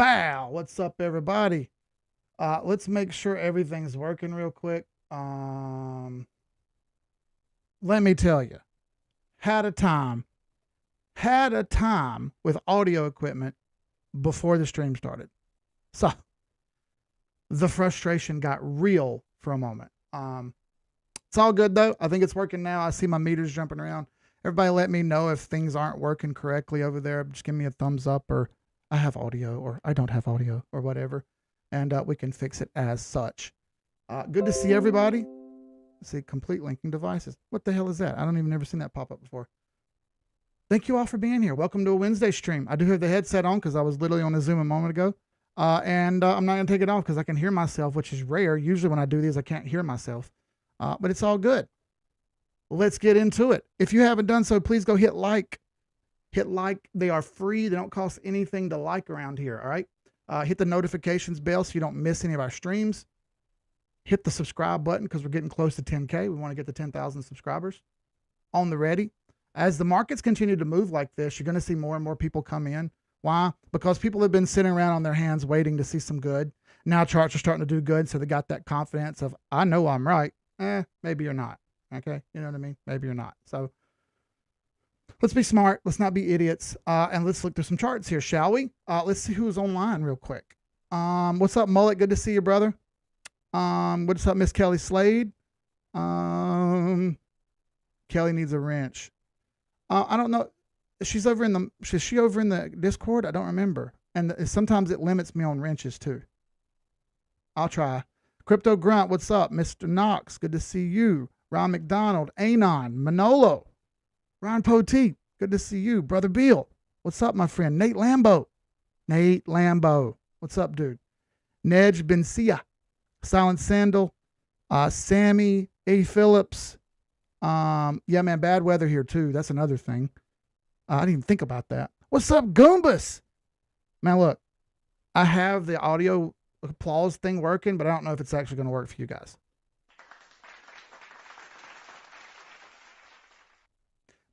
Bow. What's up, everybody? Let's make sure everything's working real quick. Let me tell you, had a time with audio equipment before the stream started. So the frustration got real for a moment. It's all good though. I think it's working now. I see my meters jumping around. Everybody let me know if things aren't working correctly over there. Just give me a thumbs up, or I have audio, or I don't have audio, or whatever. And we can fix it as such. Good to see everybody. Let's see, complete linking devices. What the hell is that? I don't even ever seen that pop up before. Thank you all for being here. Welcome to a Wednesday stream. I do have the headset on because I was literally on a Zoom a moment ago. And I'm not going to take it off because I can hear myself, which is rare. Usually when I do these, I can't hear myself. But it's all good. Let's get into it. If you haven't done so, please go hit like. Hit like. They are free. They don't cost anything to like around here, all right? Hit the notifications bell so you don't miss any of our streams. Hit the subscribe button because we're getting close to 10K. We want to get to 10,000 subscribers on the ready. As the markets continue to move like this, you're going to see more and more people come in. Why? Because people have been sitting around on their hands waiting to see some good. Now charts are starting to do good, so they got that confidence of, I know I'm right. Maybe you're not. Okay? You know what I mean? Maybe you're not. So let's be smart. Let's not be idiots. And let's look through some charts here, shall we? Let's see who's online real quick. What's up, Mullet? Good to see you, brother. What's up, Miss Kelly Slade? Kelly needs a wrench. I don't know. Is she over in the Discord? I don't remember. And sometimes it limits me on wrenches too. I'll try. Crypto Grunt, what's up? Mr. Knox, good to see you. Ron McDonald, Anon, Manolo, Ron Poteet, good to see you. Brother Beal, what's up, my friend? Nate Lambo, what's up, dude? Nej Bencia, Silent Sandal, Sammy A. Phillips. Yeah, man, bad weather here too. That's another thing. I didn't even think about that. What's up, Goombas? Man, look, I have the audio applause thing working, but I don't know if it's actually going to work for you guys.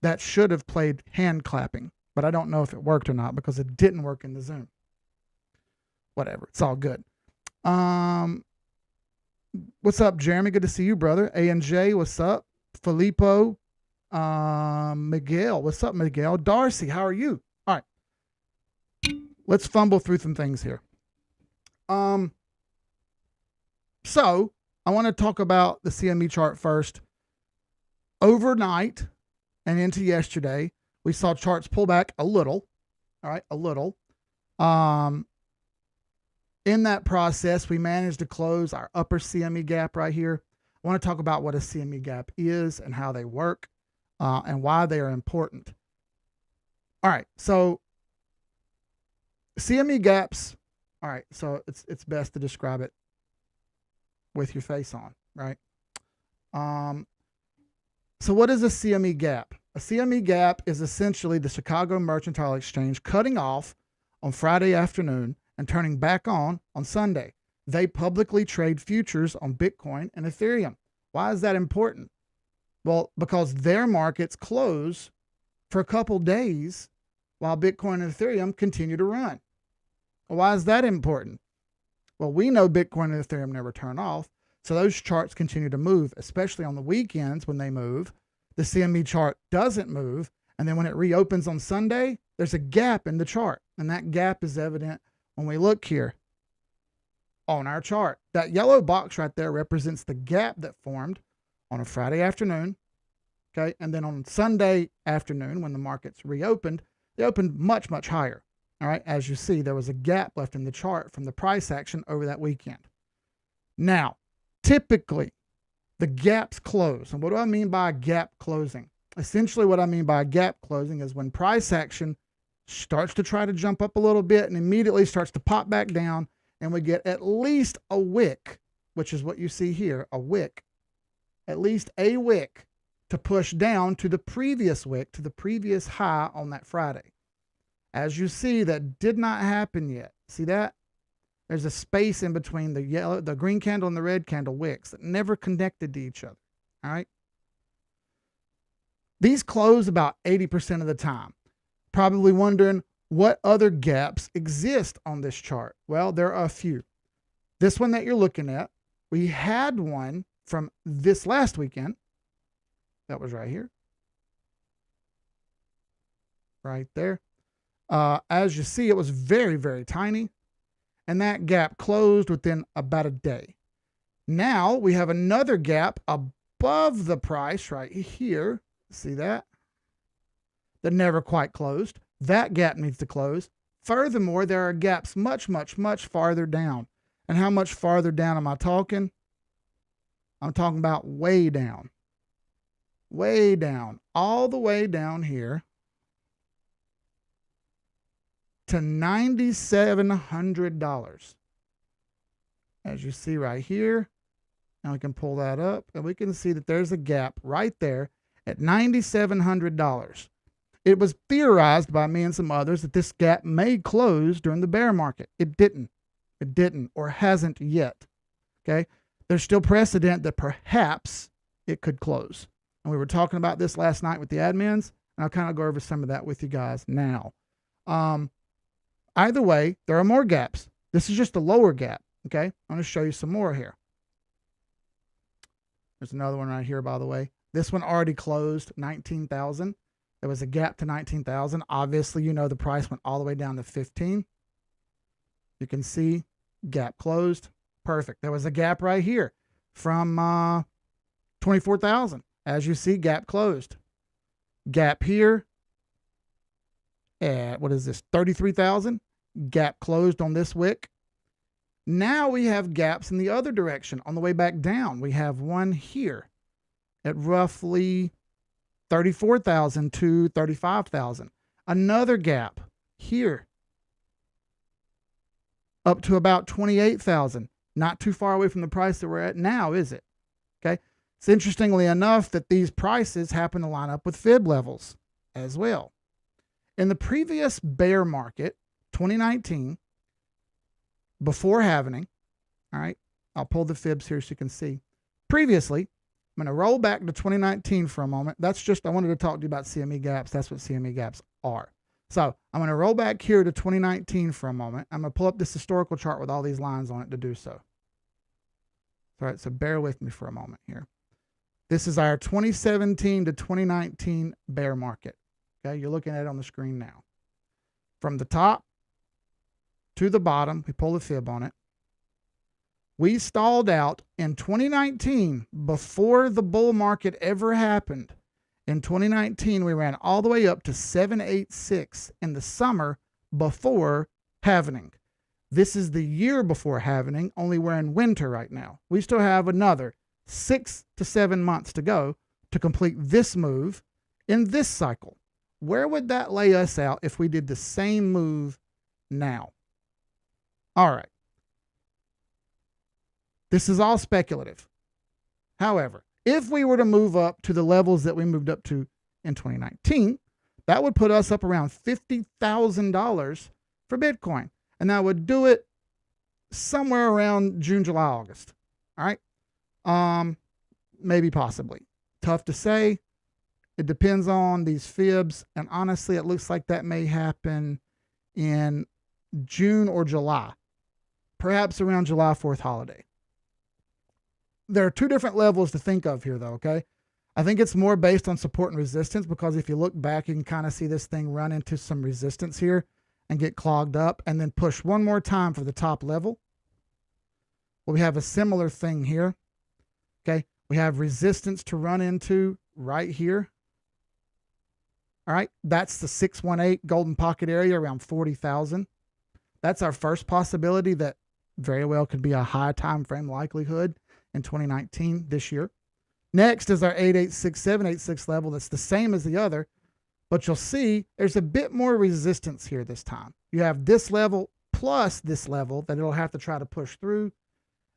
That should have played hand clapping, but I don't know if it worked or not because it didn't work in the Zoom. Whatever, it's all good. What's up, Jeremy? Good to see you, brother. A&J, what's up? Filippo, Miguel, what's up, Miguel? Darcy, how are you? All right, let's fumble through some things here. So I want to talk about the CME chart first. Overnight and into yesterday, we saw charts pull back a little. All right, a little. In that process, we managed to close our upper CME gap right here. I want to talk about what a CME gap is and how they work, and why they are important. All right, so CME gaps. All right, so it's best to describe it with your face on, right? So what is a CME gap? A CME gap is essentially the Chicago Mercantile Exchange cutting off on Friday afternoon and turning back on Sunday. They publicly trade futures on Bitcoin and Ethereum. Why is that important? Well, because their markets close for a couple days while Bitcoin and Ethereum continue to run. Why is that important? Well, we know Bitcoin and Ethereum never turn off, so those charts continue to move, especially on the weekends when they move. The CME chart doesn't move, and then when it reopens on Sunday, there's a gap in the chart, and that gap is evident when we look here on our chart. That yellow box right there represents the gap that formed on a Friday afternoon, okay? And then on Sunday afternoon, when the markets reopened, they opened much, much higher. All right, as you see, there was a gap left in the chart from the price action over that weekend. Now, typically, the gaps close. And what do I mean by a gap closing? Essentially, what I mean by a gap closing is when price action starts to try to jump up a little bit and immediately starts to pop back down, and we get at least a wick, which is what you see here, a wick, at least a wick to push down to the previous wick, to the previous high on that Friday. As you see, that did not happen yet. See that? There's a space in between the green candle and the red candle wicks that never connected to each other. All right. These close about 80% of the time. Probably wondering, What other gaps exist on this chart? Well, there are a few. This one that you're looking at, we had one from this last weekend. That was right here. Right there. As you see, it was very, very tiny. And that gap closed within about a day. Now we have another gap above the price right here. See that? That never quite closed. That gap needs to close. Furthermore, there are gaps much, much, much farther down. And how much farther down am I talking? I'm talking about way down. Way down. All the way down here to $9,700. As you see right here, and we can pull that up, and we can see that there's a gap right there at $9,700. It was theorized by me and some others that this gap may close during the bear market. It didn't. It didn't, or hasn't yet. Okay? There's still precedent that perhaps it could close. And we were talking about this last night with the admins, and I'll kind of go over some of that with you guys now. Either way, there are more gaps. This is just a lower gap. Okay? I'm going to show you some more here. There's another one right here, by the way. This one already closed 19,000. There was a gap to 19,000. Obviously, you know the price went all the way down to 15. You can see gap closed. Perfect. There was a gap right here from 24,000. As you see, gap closed. Gap here at, what is this, 33,000. Gap closed on this wick. Now we have gaps in the other direction on the way back down. We have one here at roughly 34,000 to 35,000. Another gap here up to about 28,000. Not too far away from the price that we're at now, is it? Okay. It's interestingly enough that these prices happen to line up with fib levels as well. In the previous bear market, 2019, before halvening, all right, I'll pull the fibs here so you can see. Previously, I'm going to roll back to 2019 for a moment. That's just, I wanted to talk to you about CME gaps. That's what CME gaps are. So I'm going to roll back here to 2019 for a moment. I'm going to pull up this historical chart with all these lines on it to do so. All right, so bear with me for a moment here. This is our 2017 to 2019 bear market. Okay, you're looking at it on the screen now. From the top to the bottom, we pull the fib on it. We stalled out in 2019 before the bull market ever happened. In 2019, we ran all the way up to 786 in the summer before halvening. This is the year before halvening, only we're in winter right now. We still have another 6 to 7 months to go to complete this move in this cycle. Where would that lay us out if we did the same move now? All right. This is all speculative. However, if we were to move up to the levels that we moved up to in 2019, that would put us up around $50,000 for Bitcoin. And that would do it somewhere around June, July, August. All right. Maybe possibly. Tough to say. It depends on these fibs. And honestly, it looks like that may happen in June or July. Perhaps around July 4th holiday. There are two different levels to think of here, though, okay? I think it's more based on support and resistance, because if you look back, you can kind of see this thing run into some resistance here and get clogged up and then push one more time for the top level. Well, we have a similar thing here, okay? We have resistance to run into right here. All right, that's the 618 golden pocket area around 40,000. That's our first possibility that very well could be a high time frame likelihood in 2019 this year. Next is our 886, 786 level. That's the same as the other, but you'll see there's a bit more resistance here this time. You have this level plus this level that it'll have to try to push through.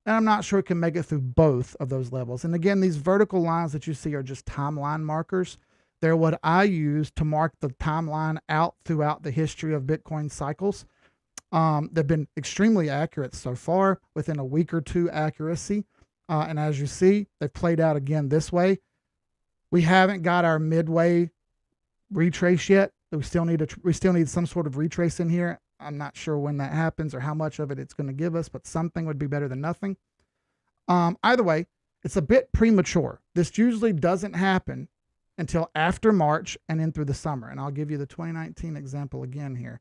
And I'm not sure it can make it through both of those levels. And again, these vertical lines that you see are just timeline markers. They're what I use to mark the timeline out throughout the history of Bitcoin cycles. They've been extremely accurate so far, within a week or two accuracy. And as you see, they've played out again this way. We haven't got our midway retrace yet. We still need some sort of retrace in here. I'm not sure when that happens or how much of it it's going to give us, but something would be better than nothing. Either way, it's a bit premature. This usually doesn't happen until after March and in through the summer. And I'll give you the 2019 example again here.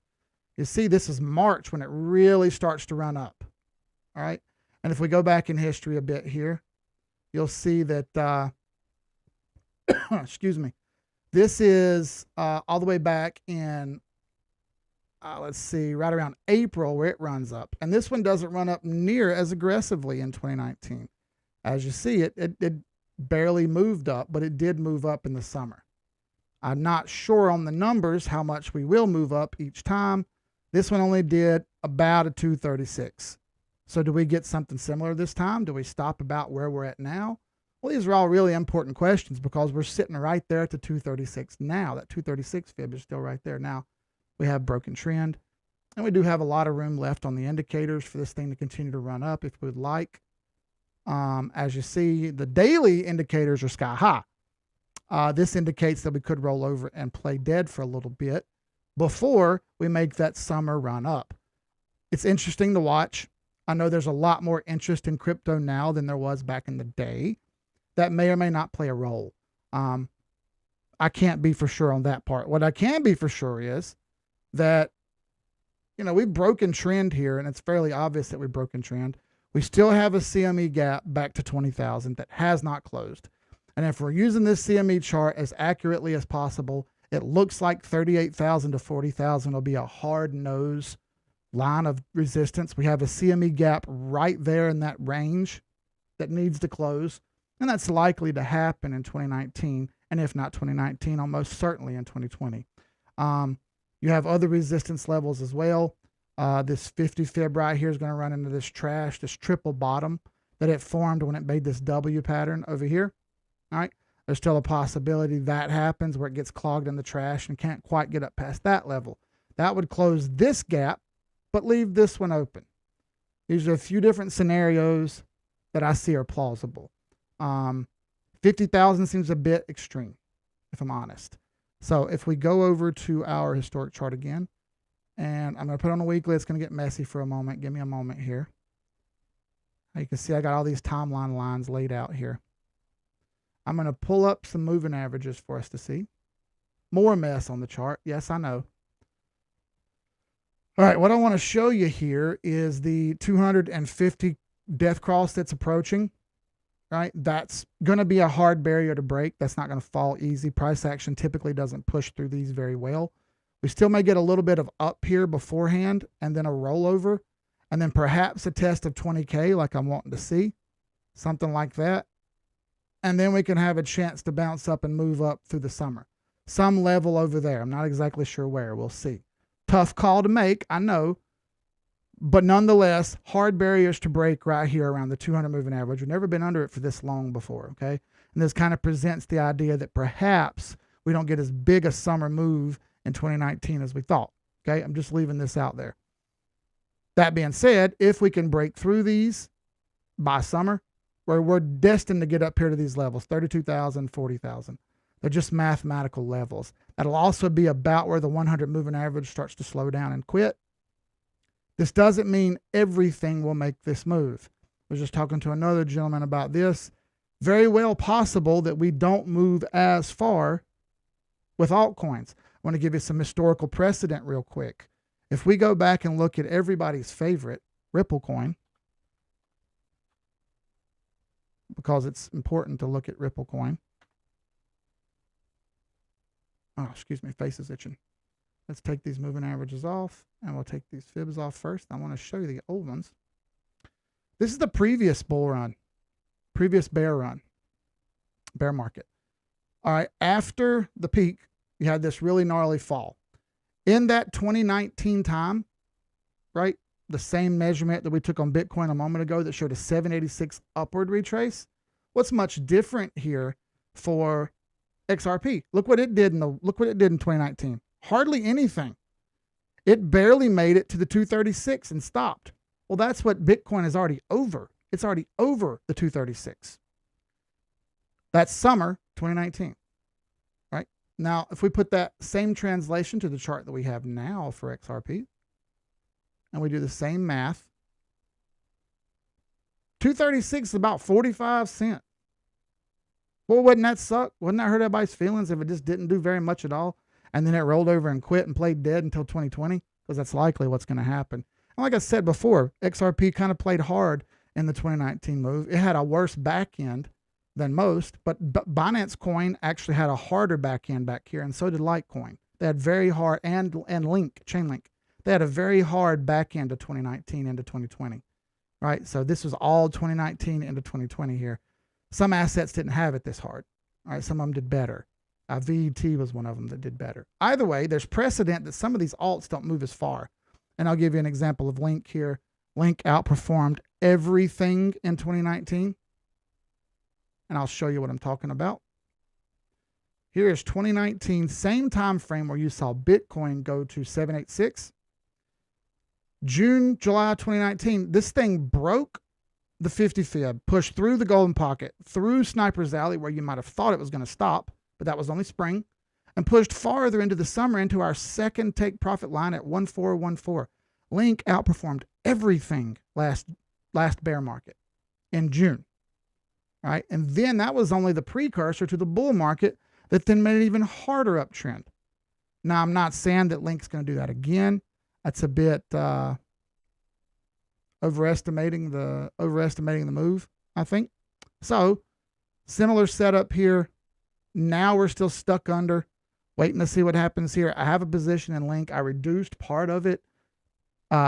You see, this is March when it really starts to run up. All right. And if we go back in history a bit here, you'll see that, excuse me, this is all the way back in, let's see, right around April where it runs up. And this one doesn't run up near as aggressively in 2019. As you see, it barely moved up, but it did move up in the summer. I'm not sure on the numbers how much we will move up each time. This one only did about a 236. So do we get something similar this time? Do we stop about where we're at now? Well, these are all really important questions because we're sitting right there at the 236 now. That 236 fib is still right there. Now we have broken trend, and we do have a lot of room left on the indicators for this thing to continue to run up if we would like. As you see, the daily indicators are sky high. This indicates that we could roll over and play dead for a little bit before we make that summer run up. It's interesting to watch. I know there's a lot more interest in crypto now than there was back in the day. That may or may not play a role. I can't be for sure on that part. What I can be for sure is that, you know, we've broken trend here, and it's fairly obvious that we've broken trend. We still have a CME gap back to 20,000 that has not closed. And if we're using this CME chart as accurately as possible, it looks like 38,000 to 40,000 will be a hard nose line of resistance. We have a CME gap right there in that range that needs to close. And that's likely to happen in 2019. And if not 2019, almost certainly in 2020. You have other resistance levels as well. This 50 fib right here is going to run into this trash, this triple bottom that it formed when it made this W pattern over here. All right. There's still a possibility that happens where it gets clogged in the trash and can't quite get up past that level. That would close this gap, but leave this one open. These are a few different scenarios that I see are plausible. 50,000 seems a bit extreme, if I'm honest. So if we go over to our historic chart again, and I'm going to put on a weekly, it's going to get messy for a moment. Give me a moment here. You can see I got all these timeline lines laid out here. I'm going to pull up some moving averages for us to see. More mess on the chart. Yes, I know. All right, what I want to show you here is the 250 death cross that's approaching. Right, that's going to be a hard barrier to break. That's not going to fall easy. Price action typically doesn't push through these very well. We still may get a little bit of up here beforehand and then a rollover and then perhaps a test of 20K like I'm wanting to see, something like that. And then we can have a chance to bounce up and move up through the summer. Some level over there. I'm not exactly sure where. We'll see. Tough call to make, I know. But nonetheless, hard barriers to break right here around the 200 moving average. We've never been under it for this long before, okay? And this kind of presents the idea that perhaps we don't get as big a summer move in 2019 as we thought, okay? I'm just leaving this out there. That being said, if we can break through these by summer, where we're destined to get up here to these levels, 32,000, 40,000. They're just mathematical levels. That'll also be about where the 100 moving average starts to slow down and quit. This doesn't mean everything will make this move. I was just talking to another gentleman about this. Very well possible that we don't move as far with altcoins. I want to give you some historical precedent real quick. If we go back and look at everybody's favorite, Ripple coin, because it's important to look at Ripple coin. Oh, excuse me, face is itching. Let's take these moving averages off, and we'll take these fibs off first. I want to show you the old ones. This is the previous bull run, previous bear run, bear market. All right, after the peak, you had this really gnarly fall. In that 2019 time, right, the same measurement that we took on Bitcoin a moment ago that showed a 786 upward retrace. What's much different here for XRP? Look what it did in 2019. Hardly anything. It barely made it to the 236 and stopped. Well, that's what Bitcoin is already over. It's already over the 236. That's summer 2019. Right? Now, if we put that same translation to the chart that we have now for XRP, and we do the same math, 236 is about 45 cents. Well, wouldn't that suck? Wouldn't that hurt everybody's feelings if it just didn't do very much at all? And then it rolled over and quit and played dead until 2020? Because that's likely what's going to happen. And like I said before, XRP kind of played hard in the 2019 move. It had a worse back end than most, but Binance coin actually had a harder back end back here, and so did Litecoin. They had very hard, and Chainlink. They had a very hard back end of 2019 into 2020, right? So this was all 2019 into 2020 here. Some assets didn't have it this hard, right? Some of them did better. VET was one of them that did better. Either way, there's precedent that some of these alts don't move as far. And I'll give you an example of Link here. Link outperformed everything in 2019. And I'll show you what I'm talking about. Here is 2019, same time frame where you saw Bitcoin go to 786. June, July 2019, this thing broke the 50 fib, pushed through the golden pocket, through Sniper's Alley where you might have thought it was going to stop, but that was only spring, and pushed farther into the summer into our second take profit line at 1414. Link outperformed everything last bear market in June. Right? And then that was only the precursor to the bull market that then made an even harder uptrend. Now, I'm not saying that Link's going to do that again. That's a bit overestimating the move, I think. So, similar setup here. Now we're still stuck under, waiting to see what happens here. I have a position in Link. I reduced part of it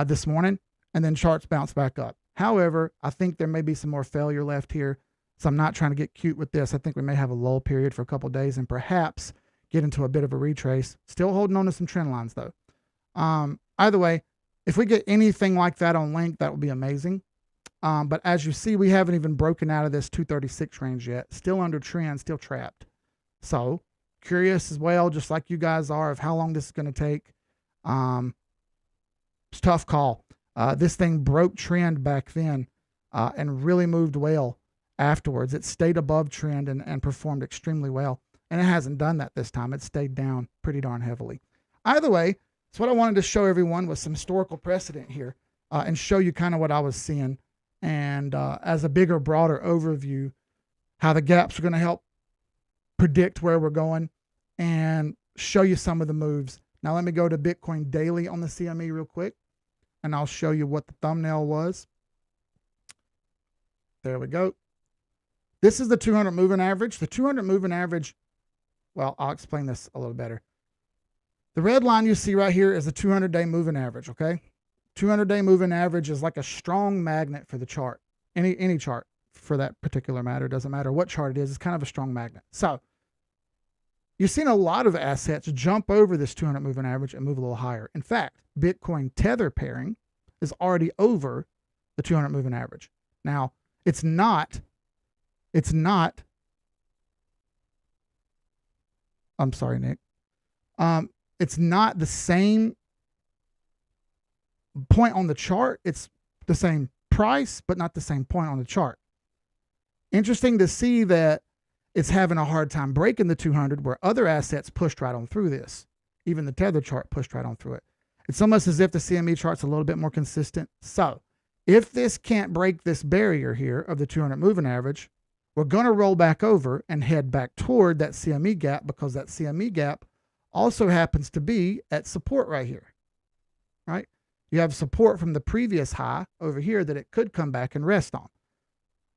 this morning, and then charts bounce back up. However, I think there may be some more failure left here. So I'm not trying to get cute with this. I think we may have a lull period for a couple of days and perhaps get into a bit of a retrace. Still holding on to some trend lines though. Either way, if we get anything like that on Link, that would be amazing. But as you see, we haven't even broken out of this 236 range yet. Still under trend, still trapped. So curious as well, just like you guys are, of how long this is going to take. It's a tough call. This thing broke trend back then and really moved well afterwards. It stayed above trend and performed extremely well. And it hasn't done that this time. It stayed down pretty darn heavily. Either way, it's what I wanted to show everyone with some historical precedent here and show you kind of what I was seeing. And as a bigger, broader overview, how the gaps are going to help predict where we're going and show you some of the moves. Now let me go to Bitcoin daily on the CME real quick, and I'll show you what the thumbnail was. There we go. This is the 200 moving average. The 200 moving average, well, I'll explain this a little better. The red line you see right here is the 200-day moving average, okay? 200-day moving average is like a strong magnet for the chart. Any chart for that particular matter. Doesn't matter what chart it is. It's kind of a strong magnet. So you've seen a lot of assets jump over this 200 moving average and move a little higher. In fact, Bitcoin tether pairing is already over the 200 moving average. Now, it's not, I'm sorry, Nick. It's not the same point on the chart. It's the same price, but not the same point on the chart. Interesting to see that it's having a hard time breaking the 200 where other assets pushed right on through this. Even the tether chart pushed right on through it. It's almost as if the CME chart's a little bit more consistent. So if this can't break this barrier here of the 200 moving average, we're going to roll back over and head back toward that CME gap, because that CME gap also happens to be at support right here, right? You have support from the previous high over here that it could come back and rest on.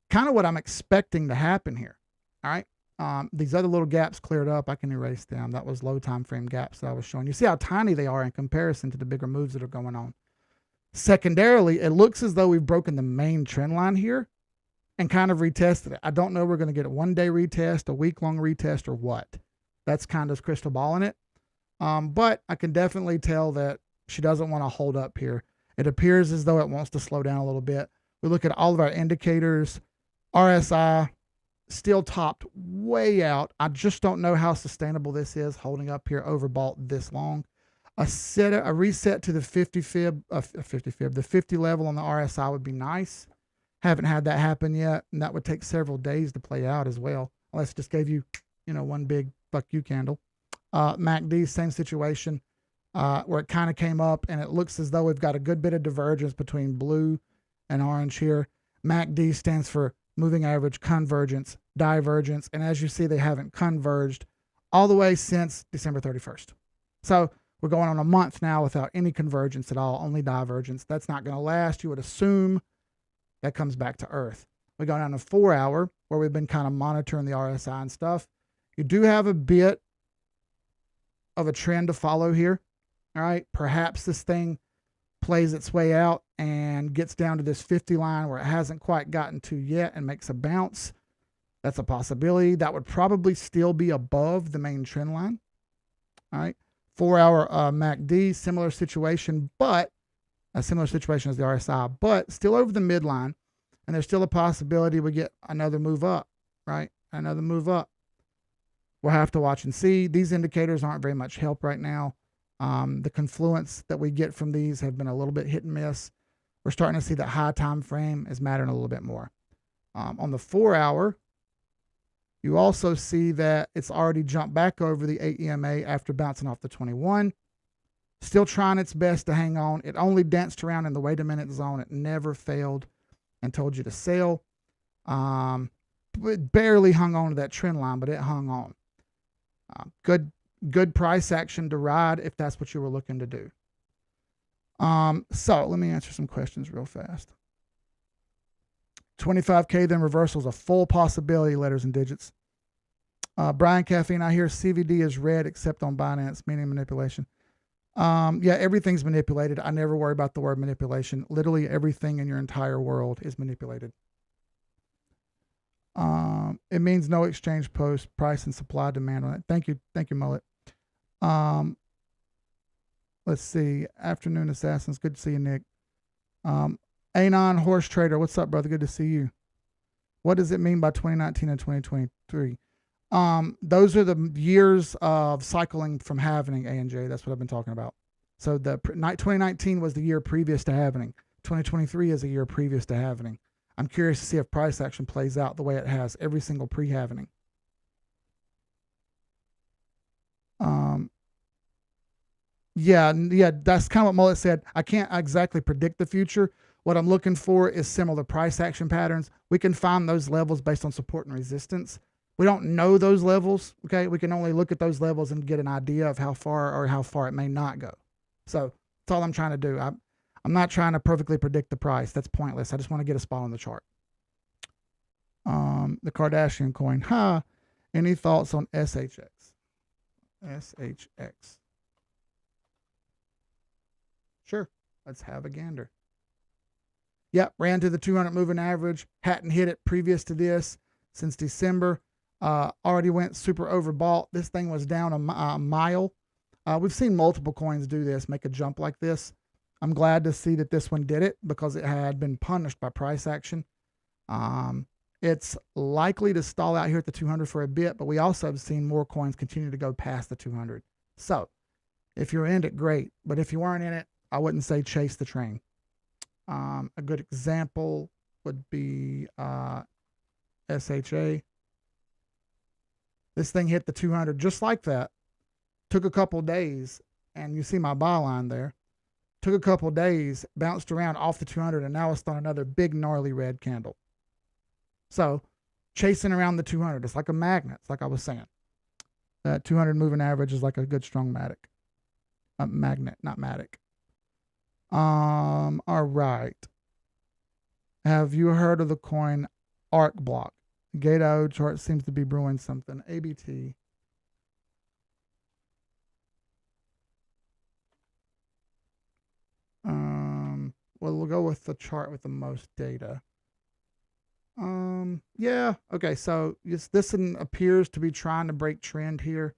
Kind of what I'm expecting to happen here, all right? These other little gaps cleared up. I can erase them. That was low time frame gaps that I was showing. You see how tiny they are in comparison to the bigger moves that are going on. Secondarily, it looks as though we've broken the main trend line here and kind of retested it. I don't know if we're going to get a one-day retest, a week-long retest, or what. That's kind of crystal balling it. But I can definitely tell that she doesn't want to hold up here. It appears as though it wants to slow down a little bit. We look at all of our indicators. RSI still topped way out. I just don't know how sustainable this is, holding up here overbought this long. A reset to the 50 fib, the 50 level on the RSI would be nice. Haven't had that happen yet, and that would take several days to play out as well, unless it just gave you, one big fuck you candle. MACD, same situation, where it kind of came up, and it looks as though we've got a good bit of divergence between blue and orange here. MACD stands for moving average convergence, divergence, and as you see, they haven't converged all the way since December 31st. So we're going on a month now without any convergence at all, only divergence. That's not going to last. You would assume that comes back to earth. We go down to 4 hour, where we've been kind of monitoring the RSI and stuff. You do have a bit of a trend to follow here. All right, perhaps this thing plays its way out and gets down to this 50 line where it hasn't quite gotten to yet and makes a bounce. That's a possibility. That would probably still be above the main trend line. All right, 4 hour MACD, similar situation, but a similar situation as the RSI, but still over the midline. And there's still a possibility we get another move up, right? Another move up. We'll have to watch and see. These indicators aren't very much help right now. The confluence that we get from these have been a little bit hit and miss. We're starting to see that high time frame is mattering a little bit more. On the 4 hour, you also see that it's already jumped back over the 8 EMA after bouncing off the 21. Still trying its best to hang on. It only danced around in the wait a minute zone. It never failed and told you to sell. It barely hung on to that trend line, but it hung on. Good price action to ride if that's what you were looking to do. So let me answer some questions real fast. 25K then reversal is a full possibility, letters and digits. Brian Caffeine, I hear CVD is red except on Binance, meaning manipulation. Yeah, everything's manipulated. I never worry about the word manipulation. Literally everything in your entire world is manipulated. It means no exchange post, price and supply demand on it. Thank you, Mullet. Let's see. Afternoon Assassins. Good to see you, Nick. Anon Horse Trader. What's up, brother? Good to see you. What does it mean by 2019 and 2023? Those are the years of cycling from halvening, ANJ. That's what I've been talking about. So the 2019 was the year previous to halvening. 2023 is a year previous to halvening. I'm curious to see if price action plays out the way it has every single pre-halvening. Yeah, that's kind of what Mullet said. I can't exactly predict the future. What I'm looking for is similar price action patterns. We can find those levels based on support and resistance. We don't know those levels, okay? We can only look at those levels and get an idea of how far it may not go. So that's all I'm trying to do. I'm not trying to perfectly predict the price. That's pointless. I just want to get a spot on the chart. The Kardashian coin. Any thoughts on SHX? SHX. Sure. Let's have a gander. Yep, ran to the 200 moving average. Hadn't hit it previous to this since December. Already went super overbought. This thing was down a mile. We've seen multiple coins do this, make a jump like this. I'm glad to see that this one did it because it had been punished by price action. It's likely to stall out here at the 200 for a bit, but we also have seen more coins continue to go past the 200. So if you're in it, great. But if you weren't in it, I wouldn't say chase the train. A good example would be SHA. This thing hit the 200 just like that. Took a couple days, and you see my buy line there. Took a couple days, bounced around off the 200, and now it's on another big gnarly red candle. So chasing around the 200, it's like a magnet. It's like I was saying. That 200 moving average is like a good strong magnet, not matic. All right. Have you heard of the coin ARC block? Gala chart seems to be brewing something. ABT. Well, we'll go with the chart with the most data. Yeah. Okay. So this one appears to be trying to break trend here,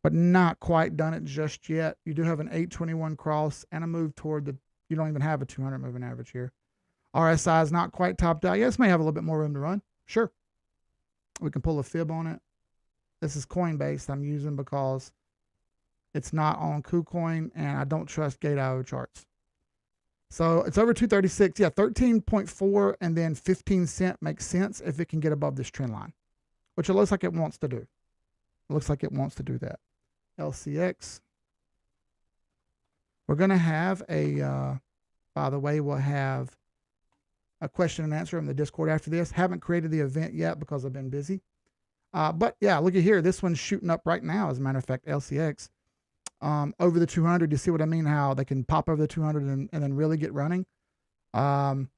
but not quite done it just yet. You do have an 821 cross and a move toward the, you don't even have a 200 moving average here. RSI is not quite topped out. Yes, may have a little bit more room to run. Sure. We can pull a fib on it. This is Coinbase I'm using because it's not on KuCoin and I don't trust Gate.io charts. So it's over 236. Yeah, 13.4 and then 15 cent makes sense if it can get above this trend line, which it looks like it wants to do. It looks like it wants to do that. LCX. We're going to have a, by the way, we'll have a question and answer in the Discord after this. Haven't created the event yet because I've been busy. But yeah, look at here. This one's shooting up right now, as a matter of fact, LCX. Over the 200, you see what I mean? How they can pop over the 200 and then really get running. Kind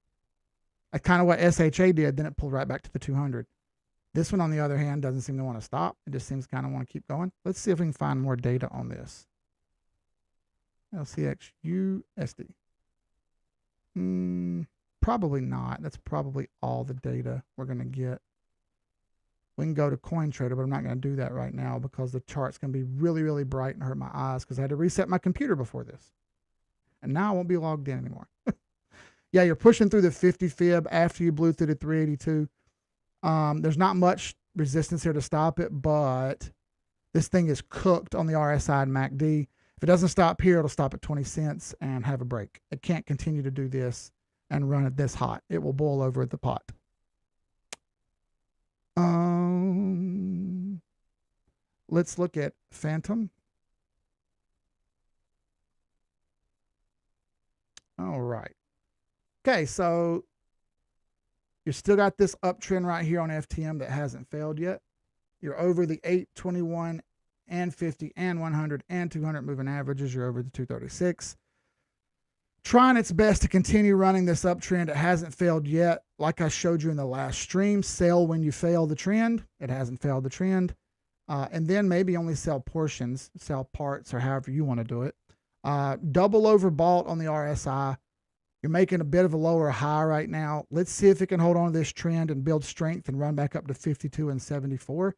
of what SHA did, then it pulled right back to the 200. This one, on the other hand, doesn't seem to want to stop. It just seems to kind of want to keep going. Let's see if we can find more data on this. LCX USD. Probably not. That's probably all the data we're going to get. We can go to CoinTrader, but I'm not going to do that right now because the chart's going to be really, really bright and hurt my eyes because I had to reset my computer before this. And now I won't be logged in anymore. Yeah, you're pushing through the 50 fib after you blew through the 382. There's not much resistance here to stop it, but this thing is cooked on the RSI and MACD. If it doesn't stop here, it'll stop at 20 cents and have a break. It can't continue to do this and run it this hot. It will boil over at the pot. Let's look at Phantom. All right. Okay, so you still got this uptrend right here on FTM that hasn't failed yet. You're over the 8, 21, and 50, and 100, and 200 moving averages. You're over the 236. Trying its best to continue running this uptrend. It hasn't failed yet. Like I showed you in the last stream, sell when you fail the trend. It hasn't failed the trend. And then maybe only sell portions, sell parts, or however you want to do it. Double overbought on the RSI. You're making a bit of a lower high right now. Let's see if it can hold on to this trend and build strength and run back up to 52 and 74.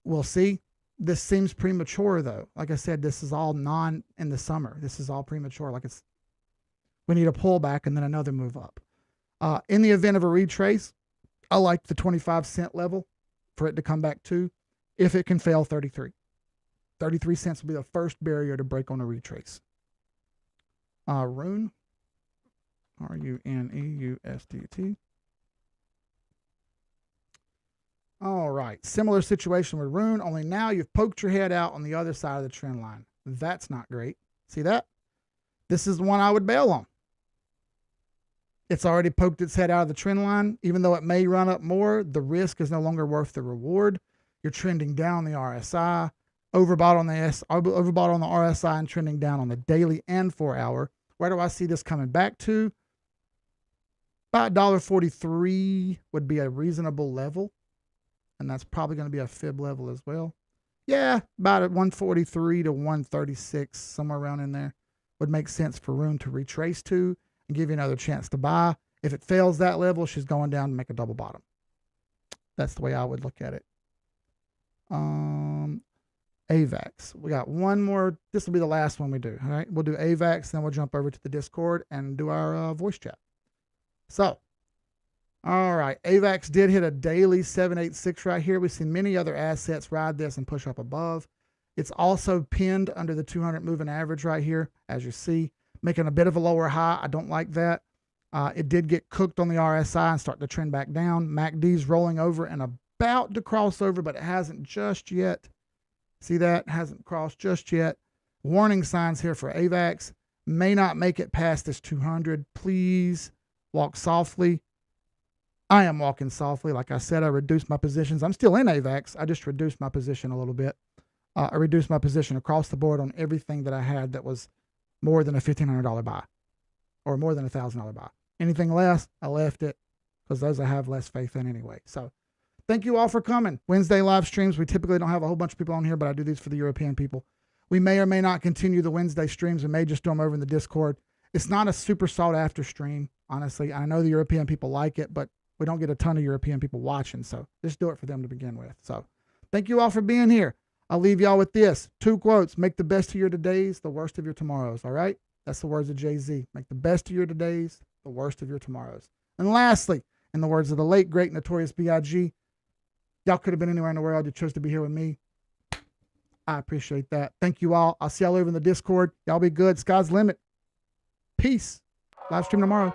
We'll see. This seems premature, though. Like I said, this is all in the summer. This is all premature. Like we need a pullback and then another move up. In the event of a retrace, I like the 25 cent level for it to come back to. If it can fail 33. 33 cents will be the first barrier to break on a retrace. Rune. RUNEUSDT. All right. Similar situation with Rune, only now you've poked your head out on the other side of the trend line. That's not great. See that? This is the one I would bail on. It's already poked its head out of the trend line. Even though it may run up more, the risk is no longer worth the reward. You're trending down the RSI, overbought on the RSI and trending down on the daily and 4 hour. Where do I see this coming back to? About $1.43 would be a reasonable level. And that's probably going to be a fib level as well. Yeah, about at 143 to 136, somewhere around in there, would make sense for Rune to retrace to and give you another chance to buy. If it fails that level, she's going down to make a double bottom. That's the way I would look at it. AVAX. We got one more. This will be the last one we do. All right. We'll do AVAX, then we'll jump over to the Discord and do our voice chat. So, all right. AVAX did hit a daily 786 right here. We've seen many other assets ride this and push up above. It's also pinned under the 200 moving average right here, as you see, making a bit of a lower high. I don't like that. It did get cooked on the RSI and start to trend back down. MACD's rolling over and about to cross over, but it hasn't just yet. See that? Hasn't crossed just yet. Warning signs here for AVAX. May not make it past this 200. Please walk softly. I am walking softly. Like I said, I reduced my positions. I'm still in AVAX. I just reduced my position a little bit. I reduced my position across the board on everything that I had that was more than a $1,500 buy or more than a $1,000 buy. Anything less, I left it because those I have less faith in anyway. So thank you all for coming. Wednesday live streams. We typically don't have a whole bunch of people on here, but I do these for the European people. We may or may not continue the Wednesday streams. We may just do them over in the Discord. It's not a super sought after stream, honestly. I know the European people like it, but we don't get a ton of European people watching. So just do it for them to begin with. So thank you all for being here. I'll leave y'all with this. 2 quotes. Make the best of your todays, the worst of your tomorrows. All right? That's the words of Jay-Z. Make the best of your todays, the worst of your tomorrows. And lastly, in the words of the late, great, notorious B.I.G., y'all could have been anywhere in the world. You chose to be here with me. I appreciate that. Thank you all. I'll see y'all over in the Discord. Y'all be good. Sky's the limit. Peace. Live stream tomorrow.